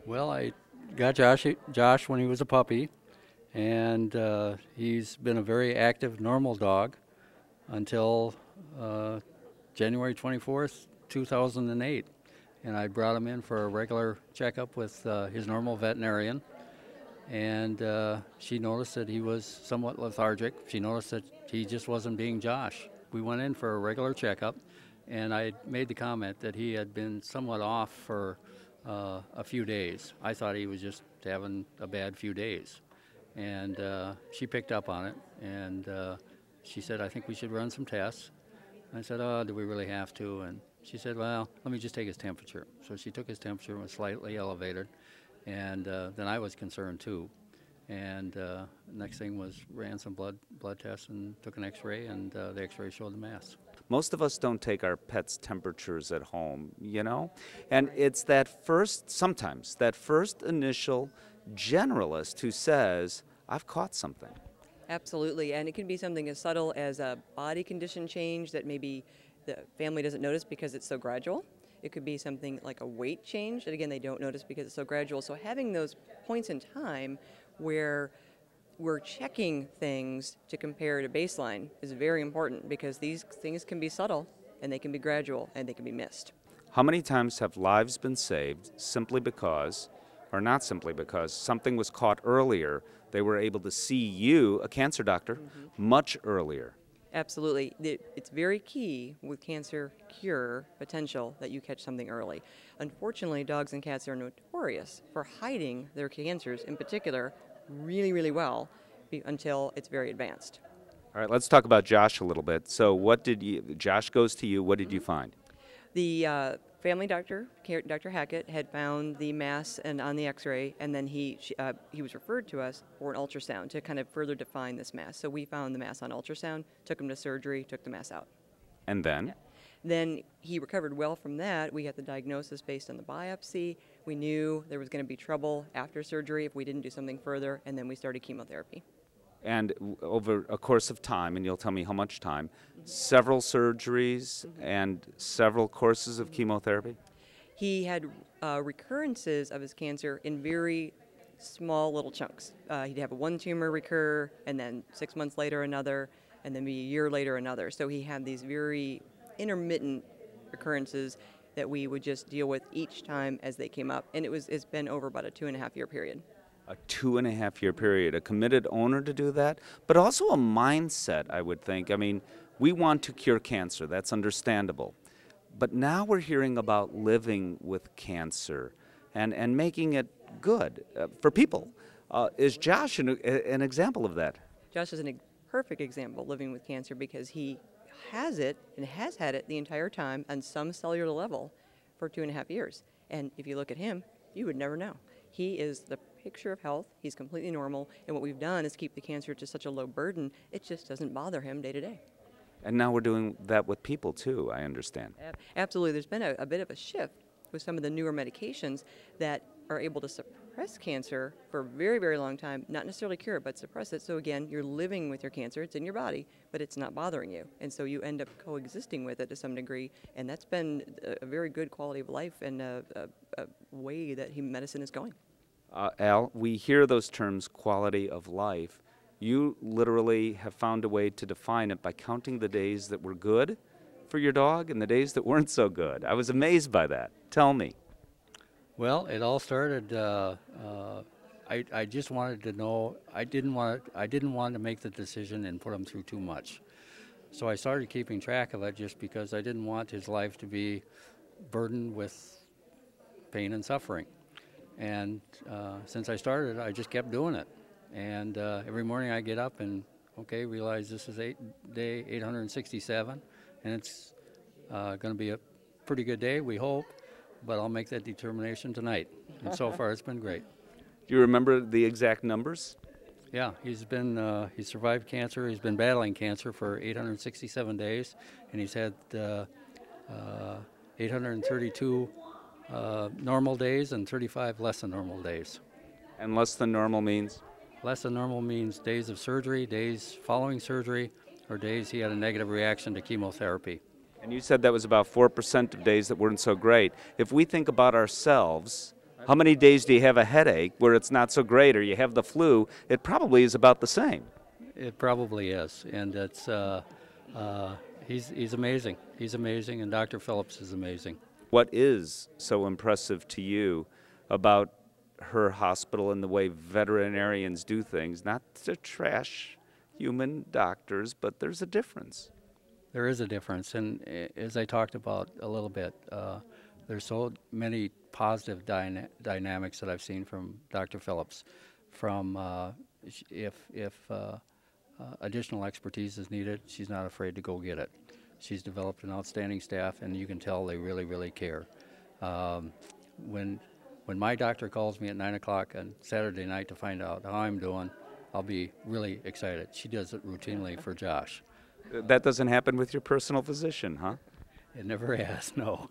Well, I got Josh when he was a puppy, and he's been a very active, normal dog until uh, January 24th, 2008. And I brought him in for a regular checkup with his normal veterinarian, and she noticed that he was somewhat lethargic. She noticed that he just wasn't being Josh. We went in for a regular checkup, and I made the comment that he had been somewhat off for a few days. I thought he was just having a bad few days, and she picked up on it, and she said, "I think we should run some tests." I said, "Oh, do we really have to?" And she said, "Well, let me just take his temperature." So she took his temperature and was slightly elevated, and then I was concerned too. And next thing was ran some blood tests and took an X-ray, and the X-ray showed the mass. Most of us don't take our pets' temperatures at home, you know? And it's that first, sometimes, that first initial generalist who says, I've caught something. Absolutely, and it can be something as subtle as a body condition change that maybe the family doesn't notice because it's so gradual. It could be something like a weight change that, again, they don't notice because it's so gradual. So having those points in time where we're checking things to compare to baseline is very important because these things can be subtle and they can be gradual and they can be missed. How many times have lives been saved simply because, or not simply because, something was caught earlier? They were able to see you, a cancer doctor, much earlier. Absolutely. It's very key with cancer cure potential that you catch something early. Unfortunately, dogs and cats are notorious for hiding their cancers, in particular, really, really well until it's very advanced. All right, let's talk about Josh a little bit. So Josh goes to you, what did you find? The family doctor, Dr. Hackett, had found the mass and on the X-ray, and then he was referred to us for an ultrasound to kind of further define this mass. So we found the mass on ultrasound, took him to surgery, took the mass out. And then? Yeah. Then he recovered well from that. We got the diagnosis based on the biopsy. We knew there was going to be trouble after surgery if we didn't do something further, and then we started chemotherapy. And over a course of time, and you'll tell me how much time, several surgeries and several courses of chemotherapy? He had recurrences of his cancer in very small little chunks. He'd have one tumor recur, and then 6 months later another, and then maybe a year later another. So he had these very intermittent recurrences that we would just deal with each time as they came up. And it's been over about a 2.5-year period. A 2.5-year period, a committed owner to do that, but also a mindset, I would think. I mean, we want to cure cancer, that's understandable. But now we're hearing about living with cancer and making it good for people. Is Josh an example of that? Josh is a perfect example living with cancer because he has it and has had it the entire time on some cellular level for 2.5 years. And if you look at him, you would never know. He is the picture of health. He's completely normal. And what we've done is keep the cancer to such a low burden, it just doesn't bother him day to day. And now we're doing that with people too, I understand. Absolutely. There's been a bit of a shift with some of the newer medications that are able to suppress cancer for a very, very long time, not necessarily cure it, but suppress it. So again, you're living with your cancer, it's in your body, but it's not bothering you. And so you end up coexisting with it to some degree, and that's been a very good quality of life and a way that medicine is going. Al, we hear those terms, quality of life. You literally have found a way to define it by counting the days that were good for your dog and the days that weren't so good. I was amazed by that. Tell me. Well, it all started. I just wanted to know. I didn't want to make the decision and put him through too much. So I started keeping track of it just because I didn't want his life to be burdened with pain and suffering. And since I started, I just kept doing it. And every morning I get up and realize this is day 867, and it's going to be a pretty good day, we hope. But I'll make that determination tonight. And so far, it's been great. Do you remember the exact numbers? Yeah, he's survived cancer. He's been battling cancer for 867 days, and he's had 832 normal days and 35 less than normal days. And less than normal means? Less than normal means days of surgery, days following surgery, or days he had a negative reaction to chemotherapy. And you said that was about 4% of days that weren't so great. If we think about ourselves, How many days do you have a headache where it's not so great, or you have the flu? It probably is about the same. It probably is, and it's he's amazing. He's amazing, and Dr. Phillips is amazing. What is so impressive to you about her hospital and the way veterinarians do things? Not to trash human doctors, but there's a difference. There is a difference, and as I talked about a little bit, there's so many positive dynamics that I've seen from Dr. Phillips. From if additional expertise is needed, she's not afraid to go get it. She's developed an outstanding staff, and you can tell they really, really care. When my doctor calls me at 9 o'clock on Saturday night to find out how I'm doing, I'll be really excited. She does it routinely for Josh. That doesn't happen with your personal physician, huh? It never has, no.